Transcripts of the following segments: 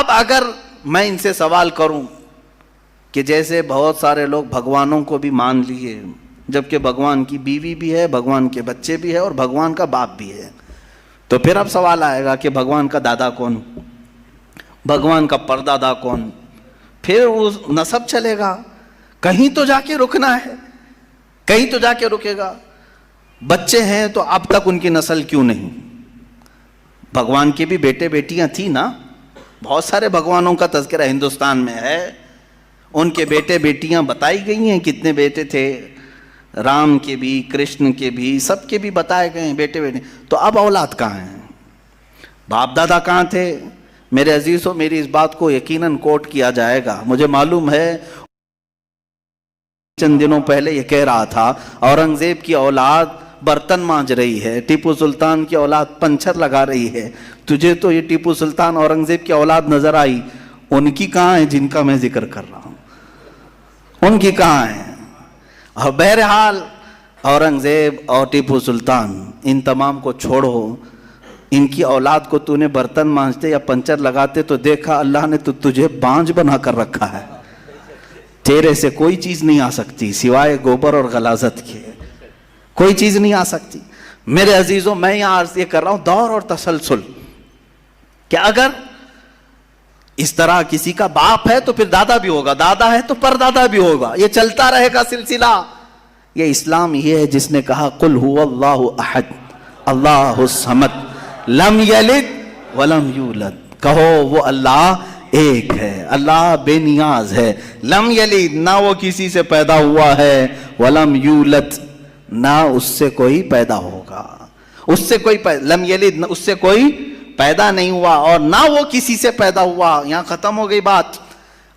اب اگر میں ان سے سوال کروں کہ جیسے بہت سارے لوگ بھگوانوں کو بھی مان لیے، جبکہ بھگوان کی بیوی بھی ہے، بھگوان کے بچے بھی ہے اور بھگوان کا باپ بھی ہے، تو پھر اب سوال آئے گا کہ بھگوان کا دادا کون، بھگوان کا پردادا کون؟ پھر وہ نسب چلے گا، کہیں تو جا کے رکنا ہے، کہیں تو جا کے رکے گا۔ بچے ہیں تو اب تک ان کی نسل کیوں نہیں؟ بھگوان کے بھی بیٹے بیٹیاں تھیں نا، بہت سارے بھگوانوں کا تذکرہ ہندوستان میں ہے، ان کے بیٹے بیٹیاں بتائی گئی ہیں، کتنے بیٹے تھے، رام کے بھی، کرشن کے بھی، سب کے بھی بتائے گئے ہیں بیٹے بیٹے۔ تو اب اولاد کہاں ہیں؟ باپ دادا کہاں تھے؟ میرے عزیزوں، میری اس بات کو یقیناً کوٹ کیا جائے گا، مجھے معلوم ہے چند دنوں پہلے یہ کہہ رہا تھا اورنگزیب کی اولاد برتن مانج رہی ہے، ٹیپو سلطان کی اولاد پنچر لگا رہی ہے، تجھے تو یہ ٹیپو سلطان اورنگزیب کی اولاد نظر آئی، ان کی کہاں ہے جن کا میں ذکر کر رہا ہوں؟ ان کی کہاں ہے؟ اور بہرحال اورنگزیب اور ٹیپو سلطان ان تمام کو چھوڑو، ان کی اولاد کو تو نے برتن مانجتے یا پنچر لگاتے تو دیکھا اللہ نے تو تجھے بانج بنا کر رکھا ہے، تیرے سے کوئی چیز نہیں آ سکتی سوائے گوبر اور غلاظت کے، کوئی چیز نہیں آ سکتی۔ میرے عزیزوں، میں یہاں عرض یہ کر رہا ہوں دور اور تسلسل، کہ اگر اس طرح کسی کا باپ ہے تو پھر دادا بھی ہوگا، دادا ہے تو پردادا بھی ہوگا، یہ چلتا رہے گا سلسلہ۔ یہ اسلام یہ ہے جس نے کہا قل هو اللہ احد اللہ الصمد لم یلد ولم یولد، کہو وہ اللہ ایک ہے، اللہ بے نیاز ہے، لم یلد نہ وہ کسی سے پیدا ہوا ہے، ولم یولد نہ اس سے کوئی پیدا ہوگا، اس سے کوئی لم یلد اس سے کوئی پیدا نہیں ہوا اور نہ وہ کسی سے پیدا ہوا۔ یہاں ختم ہو گئی بات۔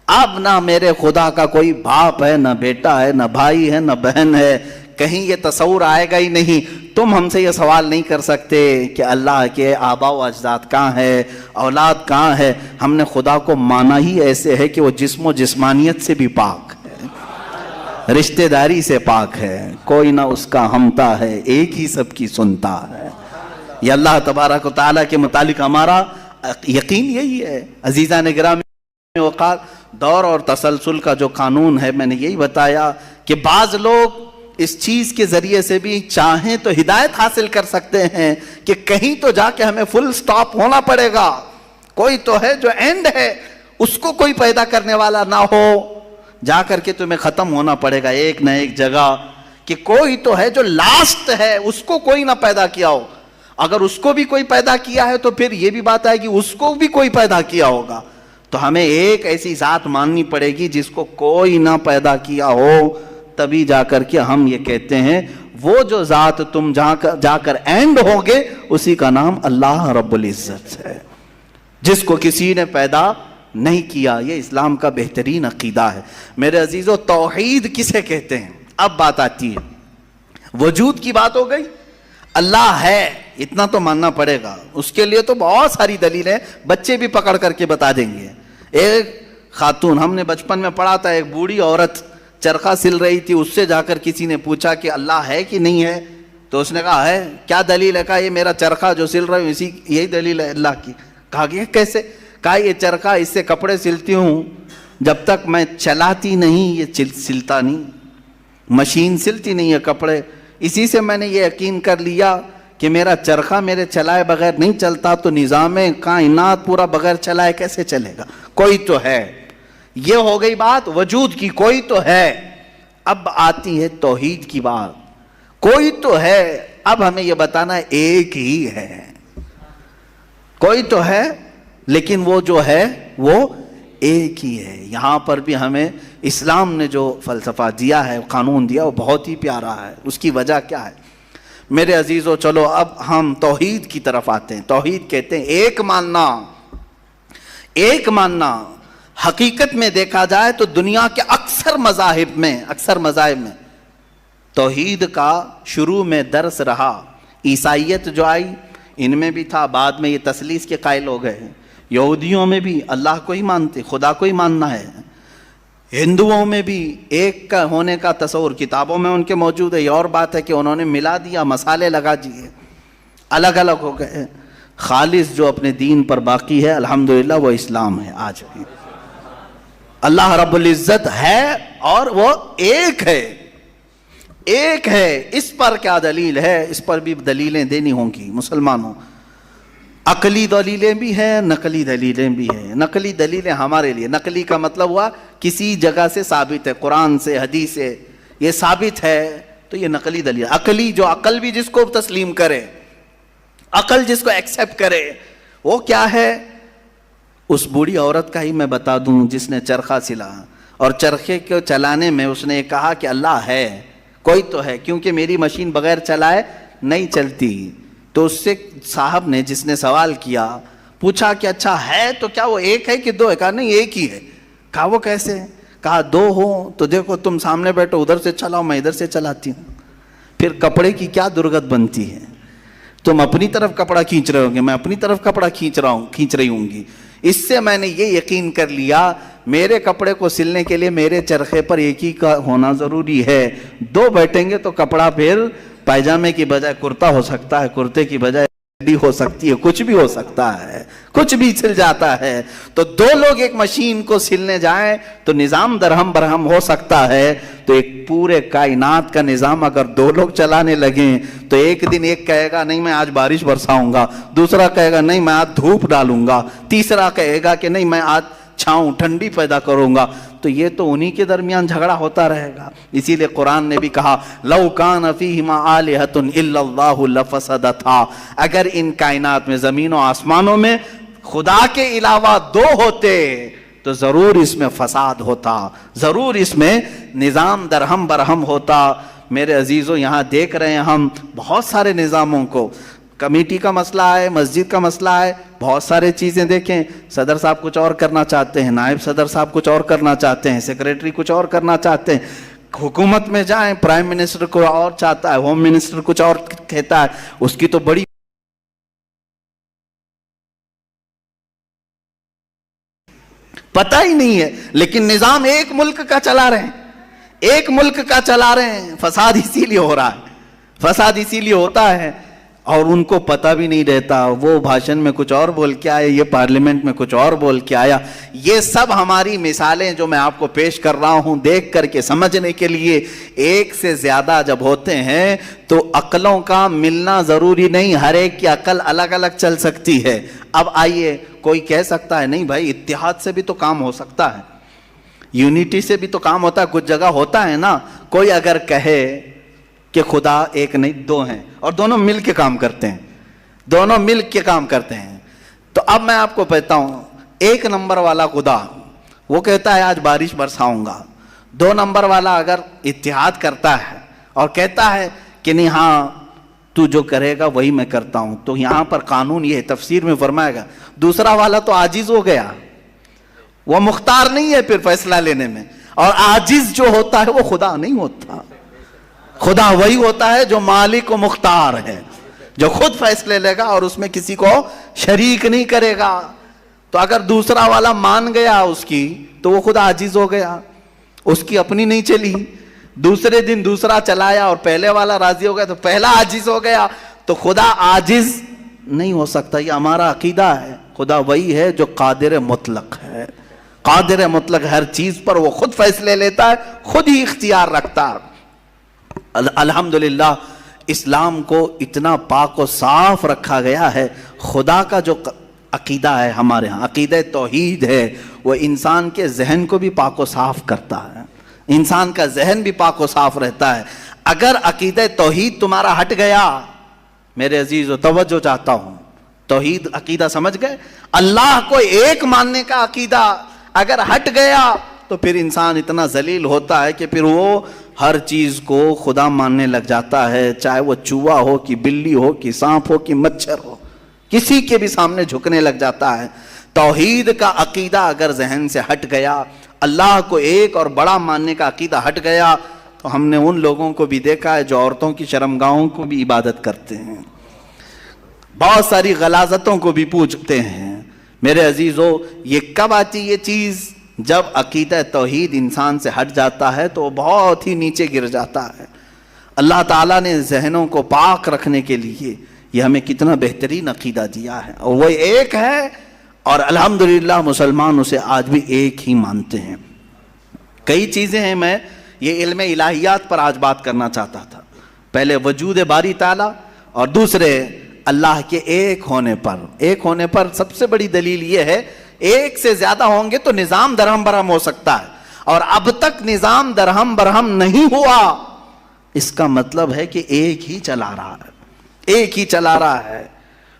اب نہ میرے خدا کا کوئی باپ ہے، نہ بیٹا ہے، نہ بھائی ہے، نہ بہن ہے، کہیں یہ تصور آئے گا ہی نہیں۔ تم ہم سے یہ سوال نہیں کر سکتے کہ اللہ کے آباء و اجداد کہاں ہے، اولاد کہاں ہے۔ ہم نے خدا کو مانا ہی ایسے ہے کہ وہ جسم و جسمانیت سے بھی پاک ہے، رشتہ داری سے پاک ہے، کوئی نہ اس کا ہمتا ہے، ایک ہی سب کی سنتا ہے۔ یہ اللہ تبارک و تعالیٰ کے متعلق ہمارا یقین یہی ہے۔ عزیزان گرامی وقار، دور اور تسلسل کا جو قانون ہے میں نے یہی بتایا کہ بعض لوگ اس چیز کے ذریعے سے بھی چاہیں تو ہدایت حاصل کر سکتے ہیں کہ کہیں تو جا کے ہمیں فل سٹاپ ہونا پڑے گا، کوئی تو ہے جو اینڈ ہے، اس کو کوئی پیدا کرنے والا نہ ہو، جا کر کے تمہیں ختم ہونا پڑے گا ایک نہ ایک جگہ، کہ کوئی تو ہے جو لاسٹ ہے، اس کو کوئی نہ پیدا کیا ہو۔ اگر اس کو بھی کوئی پیدا کیا ہے تو پھر یہ بھی بات آئے گی اس کو بھی کوئی پیدا کیا ہوگا۔ تو ہمیں ایک ایسی ذات ماننی پڑے گی جس کو کوئی نہ پیدا کیا ہو، تبھی جا کر کے ہم یہ کہتے ہیں وہ جو ذات تم جا کر اینڈ ہوگے اسی کا نام اللہ رب العزت ہے، جس کو کسی نے پیدا نہیں کیا۔ یہ اسلام کا بہترین عقیدہ ہے۔ میرے عزیزو، توحید کسے کہتے ہیں؟ اب بات آتی ہے، وجود کی بات ہو گئی، اللہ ہے اتنا تو ماننا پڑے گا، اس کے لیے تو بہت ساری دلیلیں بچے بھی پکڑ کر کے بتا دیں گے۔ ایک خاتون، ہم نے بچپن میں پڑھا تھا، ایک بوڑھی عورت چرخہ سل رہی تھی، اس سے جا کر کسی نے پوچھا کہ اللہ ہے کہ نہیں ہے، تو اس نے کہا ہے۔ کیا دلیل ہے؟ کہا یہ میرا چرخہ جو سل رہا ہوں اسی یہی دلیل ہے اللہ کی۔ کہا کہ کیسے؟ کہا یہ چرخہ اس سے کپڑے سلتی ہوں، جب تک میں چلاتی نہیں یہ سلتا نہیں، مشین سلتی نہیں ہے کپڑے، اسی سے میں نے یہ یقین کر لیا کہ میرا چرخہ میرے چلائے بغیر نہیں چلتا، تو نظام کائنات پورا بغیر چلائے کیسے چلے گا؟ کوئی تو ہے۔ یہ ہو گئی بات وجود کی، کوئی تو ہے۔ اب آتی ہے توحید کی بات، کوئی تو ہے، اب ہمیں یہ بتانا ہے ایک ہی ہے، کوئی تو ہے لیکن وہ جو ہے وہ ایک ہی ہے۔ یہاں پر بھی ہمیں اسلام نے جو فلسفہ دیا ہے، قانون دیا، وہ بہت ہی پیارا ہے۔ اس کی وجہ کیا ہے؟ میرے عزیزو، چلو اب ہم توحید کی طرف آتے ہیں۔ توحید کہتے ہیں ایک ماننا، ایک ماننا۔ حقیقت میں دیکھا جائے تو دنیا کے اکثر مذاہب میں توحید کا شروع میں درس رہا۔ عیسائیت جو آئی ان میں بھی تھا، بعد میں یہ تثلیث کے قائل ہو گئے۔ یہودیوں میں بھی اللہ کو ہی مانتے، خدا کو ہی ماننا ہے۔ ہندوؤں میں بھی ایک کا ہونے کا تصور کتابوں میں ان کے موجود ہے۔ یہ اور بات ہے کہ انہوں نے ملا دیا، مسالے لگا دیے، الگ الگ ہو گئے۔ خالص جو اپنے دین پر باقی ہے الحمدللہ وہ اسلام ہے آج بھی. اللہ رب العزت ہے اور وہ ایک ہے، ایک ہے. اس پر کیا دلیل ہے؟ اس پر بھی دلیلیں دینی ہوں گی مسلمانوں. عقلی دلیلیں بھی ہیں، نقلی دلیلیں بھی ہیں. نقلی دلیلیں ہمارے لیے، نقلی کا مطلب ہوا کسی جگہ سے ثابت ہے، قرآن سے حدیث سے یہ ثابت ہے تو یہ نقلی دلیل. عقلی جو عقل بھی جس کو تسلیم کرے، عقل جس کو ایکسیپٹ کرے، وہ کیا ہے؟ اس بوڑھی عورت کا ہی میں بتا دوں جس نے چرخہ سلا اور چرخے کو چلانے میں اس نے کہا کہ اللہ ہے، کوئی تو ہے، کیونکہ میری مشین بغیر چلائے نہیں چلتی. تو اس سے صاحب نے جس نے سوال کیا پوچھا کہ اچھا ہے تو کیا وہ ایک ہے کہ دو ہے؟ کہا نہیں ایک ہی ہے. کہا وہ کیسے؟ کہا دو ہو تو دیکھو تم سامنے بیٹھو، ادھر سے چلاؤ میں ادھر سے چلاتی ہوں. پھر کپڑے کی کیا درگت بنتی ہے؟ تم اپنی طرف کپڑا کھینچ رہے ہوں گے، میں اپنی طرف کپڑا کھینچ رہی ہوں گی. اس سے میں نے یہ یقین کر لیا میرے کپڑے کو سلنے کے لیے میرے چرخے پر ایک ہی کا ہونا ضروری ہے. دو بیٹھیں گے تو کپڑا پھر پائجامے کی بجائے کرتا ہو سکتا ہے، کرتے کی بجائے چڈی ہو سکتی ہے، کچھ بھی ہو سکتا ہے، کچھ بھی سل جاتا ہے. تو دو لوگ ایک مشین کو سلنے جائیں تو نظام درہم برہم ہو سکتا ہے. تو ایک پورے کائنات کا نظام اگر دو لوگ چلانے لگیں تو ایک دن ایک کہے گا نہیں میں آج بارش برساؤں گا، دوسرا کہے گا نہیں میں آج دھوپ ڈالوں گا، تیسرا کہے گا کہ نہیں میں آج چھاؤں ٹھنڈی پیدا کروں گا. تو یہ تو انہی کے درمیان جھگڑا ہوتا رہے گا. اسی لیے قرآن نے بھی کہا لو کان فیہما آلہۃ الا اللہ لفسدتا، اگر ان کائنات میں زمین و آسمانوں میں خدا کے علاوہ دو ہوتے تو ضرور اس میں فساد ہوتا، ضرور اس میں نظام درہم برہم ہوتا. میرے عزیزوں یہاں دیکھ رہے ہیں ہم بہت سارے نظاموں کو، کمیٹی کا مسئلہ ہے، مسجد کا مسئلہ ہے، بہت سارے چیزیں دیکھیں. صدر صاحب کچھ اور کرنا چاہتے ہیں، نائب صدر صاحب کچھ اور کرنا چاہتے ہیں، سیکریٹری کچھ اور کرنا چاہتے ہیں. حکومت میں جائیں پرائم منسٹر کو اور چاہتا ہے، ہوم منسٹر کچھ اور کہتا ہے، اس کی تو بڑی پتہ ہی نہیں ہے. لیکن نظام ایک ملک کا چلا رہے ہیں، ایک ملک کا چلا رہے ہیں. فساد اسی لیے ہو رہا ہے، فساد اسی لیے ہوتا ہے اور ان کو پتہ بھی نہیں رہتا. وہ بھاشن میں کچھ اور بول کے آئے، یہ پارلیمنٹ میں کچھ اور بول کے آیا. یہ سب ہماری مثالیں جو میں آپ کو پیش کر رہا ہوں دیکھ کر کے سمجھنے کے لیے. ایک سے زیادہ جب ہوتے ہیں تو عقلوں کا ملنا ضروری نہیں، ہر ایک کی عقل الگ الگ چل سکتی ہے. اب آئیے کوئی کہہ سکتا ہے نہیں بھائی اتحاد سے بھی تو کام ہو سکتا ہے، یونٹی سے بھی تو کام ہوتا ہے، کچھ جگہ ہوتا ہے نا. کوئی اگر کہے کہ خدا ایک نہیں دو ہیں اور دونوں مل کے کام کرتے ہیں، دونوں مل کے کام کرتے ہیں، تو اب میں آپ کو کہتا ہوں ایک نمبر والا خدا وہ کہتا ہے آج بارش برساؤں گا. دو نمبر والا اگر اتحاد کرتا ہے اور کہتا ہے کہ نہیں ہاں تو جو کرے گا وہی میں کرتا ہوں، تو یہاں پر قانون یہ تفسیر میں فرمائے گا دوسرا والا تو عاجز ہو گیا، وہ مختار نہیں ہے پھر فیصلہ لینے میں. اور عاجز جو ہوتا ہے وہ خدا نہیں ہوتا، خدا وہی ہوتا ہے جو مالک و مختار ہے، جو خود فیصلے لے گا اور اس میں کسی کو شریک نہیں کرے گا. تو اگر دوسرا والا مان گیا اس کی تو وہ خود عاجز ہو گیا، اس کی اپنی نہیں چلی. دوسرے دن دوسرا چلایا اور پہلے والا راضی ہو گیا تو پہلا عاجز ہو گیا. تو خدا عاجز نہیں ہو سکتا، یہ ہمارا عقیدہ ہے. خدا وہی ہے جو قادر مطلق ہے، قادر مطلق، ہر چیز پر وہ خود فیصلے لیتا ہے، خود ہی اختیار رکھتا ہے. الحمدللہ اسلام کو اتنا پاک و صاف رکھا گیا ہے. خدا کا جو عقیدہ ہے ہمارے ہاں، عقیدہ توحید ہے، وہ انسان کے ذہن کو بھی پاک و صاف کرتا ہے، انسان کا ذہن بھی پاک و صاف رہتا ہے. اگر عقیدہ توحید تمہارا ہٹ گیا، میرے عزیزو توجہ چاہتا ہوں، توحید عقیدہ سمجھ گئے، اللہ کو ایک ماننے کا عقیدہ اگر ہٹ گیا تو پھر انسان اتنا ذلیل ہوتا ہے کہ پھر وہ ہر چیز کو خدا ماننے لگ جاتا ہے، چاہے وہ چوہا ہو کہ بلی ہو کہ سانپ ہو کہ مچھر ہو، کسی کے بھی سامنے جھکنے لگ جاتا ہے. توحید کا عقیدہ اگر ذہن سے ہٹ گیا، اللہ کو ایک اور بڑا ماننے کا عقیدہ ہٹ گیا، تو ہم نے ان لوگوں کو بھی دیکھا ہے جو عورتوں کی شرمگاہوں کو بھی عبادت کرتے ہیں، بہت ساری غلاظتوں کو بھی پوجتے ہیں. میرے عزیزو یہ کب آتی یہ چیز؟ جب عقیدہ توحید انسان سے ہٹ جاتا ہے تو وہ بہت ہی نیچے گر جاتا ہے. اللہ تعالیٰ نے ذہنوں کو پاک رکھنے کے لیے یہ ہمیں کتنا بہترین عقیدہ دیا ہے، اور وہ ایک ہے، اور الحمدللہ مسلمان اسے آج بھی ایک ہی مانتے ہیں۔ کئی چیزیں ہیں، میں یہ علم الہیات پر آج بات کرنا چاہتا تھا، پہلے وجود باری تعالیٰ، اور دوسرے اللہ کے ایک ہونے پر۔ ایک ہونے پر سب سے بڑی دلیل یہ ہے، ایک سے زیادہ ہوں گے تو نظام درہم برہم ہو سکتا ہے، اور اب تک نظام درہم برہم نہیں ہوا، اس کا مطلب ہے کہ ایک ہی چلا رہا ہے، ایک ہی چلا رہا ہے۔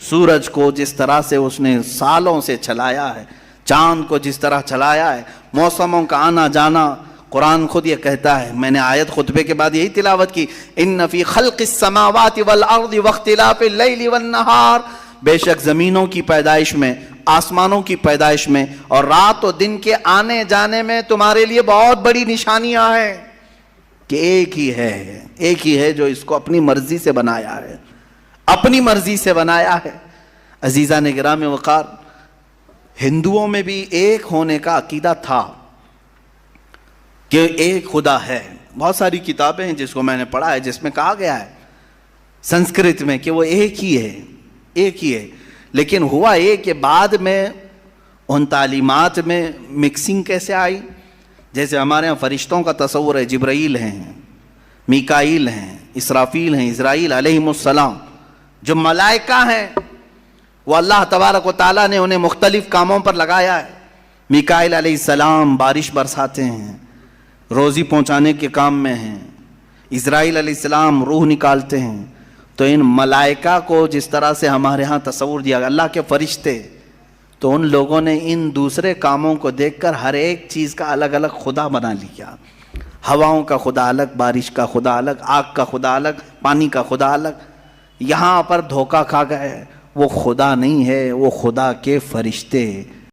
سورج کو جس طرح سے اس نے سالوں سے چلایا ہے، چاند کو جس طرح چلایا ہے، موسموں کا آنا جانا، قرآن خود یہ کہتا ہے، میں نے آیت خطبے کے بعد یہی تلاوت کی، ان فی خلق السماوات والارض واختلاف اللیل والنہار، بے شک زمینوں کی پیدائش میں، آسمانوں کی پیدائش میں، اور رات و دن کے آنے جانے میں تمہارے لیے بہت بڑی نشانیاں ہیں کہ ایک ہی ہے جو اس کو اپنی مرضی سے بنایا ہے، اپنی مرضی سے بنایا ہے۔ عزیزان گرامی وقار، ہندوؤں میں بھی ایک ہونے کا عقیدہ تھا کہ ایک خدا ہے۔ بہت ساری کتابیں ہیں جس کو میں نے پڑھا ہے، جس میں کہا گیا ہے سنسکرت میں کہ وہ ایک ہی ہے، لیکن ہوا یہ کہ بعد میں ان تعلیمات میں مکسنگ کیسے آئی؟ جیسے ہمارے ہاں فرشتوں کا تصور ہے، جبرائیل ہیں، میکائیل ہیں، اسرافیل ہیں، اسرائیل علیہم السلام، جو ملائکہ ہیں وہ اللہ تبارک و تعالیٰ نے انہیں مختلف کاموں پر لگایا ہے۔ میکائیل علیہ السلام بارش برساتے ہیں، روزی پہنچانے کے کام میں ہیں، اسرائیل علیہ السلام روح نکالتے ہیں۔ تو ان ملائکہ کو جس طرح سے ہمارے ہاں تصور دیا گیا، اللہ کے فرشتے، تو ان لوگوں نے ان دوسرے کاموں کو دیکھ کر ہر ایک چیز کا الگ الگ خدا بنا لیا۔ ہواؤں کا خدا الگ، بارش کا خدا الگ، آگ کا خدا الگ، پانی کا خدا الگ۔ یہاں پر دھوکہ کھا گئے، وہ خدا نہیں ہے، وہ خدا کے فرشتے